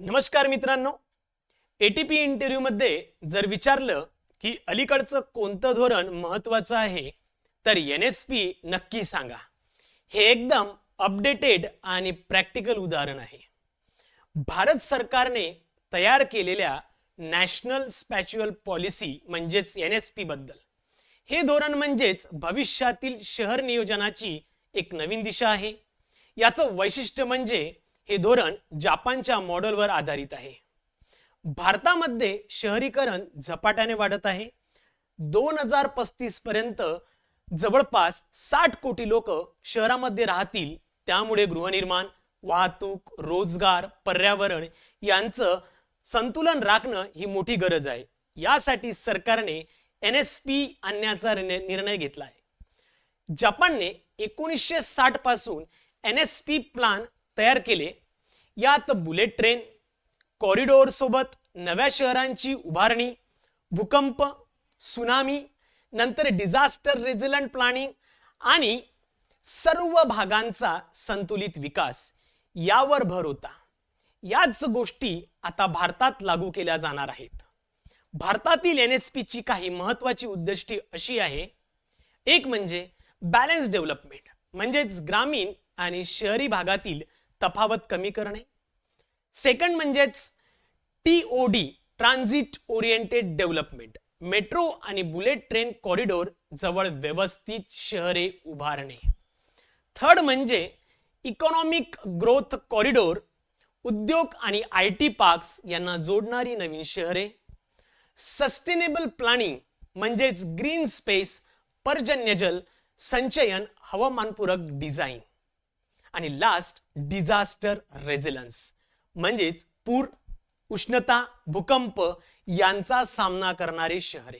नमस्कार मित्रांनो, ATP interview मध्ये जर विचारलं की अलीकडचं कोणतं धोरण महत्त्वाचं आहे तर एनएसपी नक्की सांगा। हे एकदम अपडेटेड आणि प्रॅक्टिकल उदाहरण आहे। भारत सरकारने तयार केलेल्या नॅशनल स्पॅच्युअल पॉलिसी म्हणजेच एनएसपी बद्दल हे धोरण म्हणजेच भविष्यातील शहर नियोजनाची एक नवीन दिशा आहे। याचं वैशिष्ट्य म्हणजे हे धोरण जपानच्या मॉडेलवर आधारित आहे। भारतामध्ये शहरीकरण झपाट्याने वाढत आहे। 2035 पर्यंत जवळपास 60 कोटी लोक शहरामध्ये राहतील। त्यामुळे गृहनिर्माण, वाहतूक, रोजगार, पर्यावरण यांचं संतुलन राखणं ही मोठी गरज आहे। यासाठी सरकारने एनएसपी आणण्याचा निर्णय घेतला आहे। जपानने 1960 पासून एनएसपी प्लान तयार केले। यात बुलेट ट्रेन कॉरिडॉर सोबत नव्या शहरांची उभारणी, भूकंप, सुनामी, नंतर डिझास्टर रेझिलियंट प्लॅनिंग आणि सर्व भागांचा संतुलित विकास यावर भर होता। याच गोष्टी आता भारतात लागू केल्या जाणार आहेत। भारतातील एनएसपी ची काही महत्त्वाची उद्दिष्टे अशी आहे। एक म्हणजे बॅलन्स डेव्हलपमेंट म्हणजेच ग्रामीण आणि शहरी भागातील तफावत कमी करणे। सेकंड म्हणजेच TOD transit oriented development, metro आणि बुलेट ट्रेन कॉरिडॉर जवळ व्यवस्थित शहरे उभारणे। थर्ड म्हणजे इकॉनॉमिक ग्रोथ कॉरिडॉर, उद्योग आणि आयटी पार्क्स यांना जोडणारी नवीन शहरे। सस्टेनेबल प्लॅनिंग म्हणजेच ग्रीन स्पेस, पर्जन्यजल संचयन, हवामानपूरक डिझाइन। आणि लास्ट डिझास्टर रेझिलियन्स म्हणजेच पूर, उष्णता, भूकंप यांचा सामना करणारे शहरे।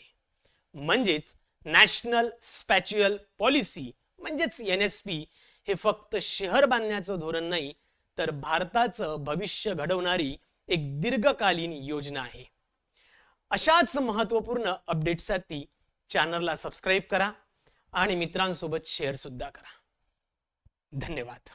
म्हणजेच नॅशनल स्पॅच्युअल पॉलिसी म्हणजेच एनएसपी हे फक्त शहर बांधण्याचं धोरण नाही तर भारताचं भविष्य घडवणारी एक दीर्घकालीन योजना आहे। अशाच महत्त्वपूर्ण अपडेट्ससाठी चॅनलला सबस्क्राइब करा आणि मित्रांसोबत शेअर सुद्धा करा। धन्यवाद।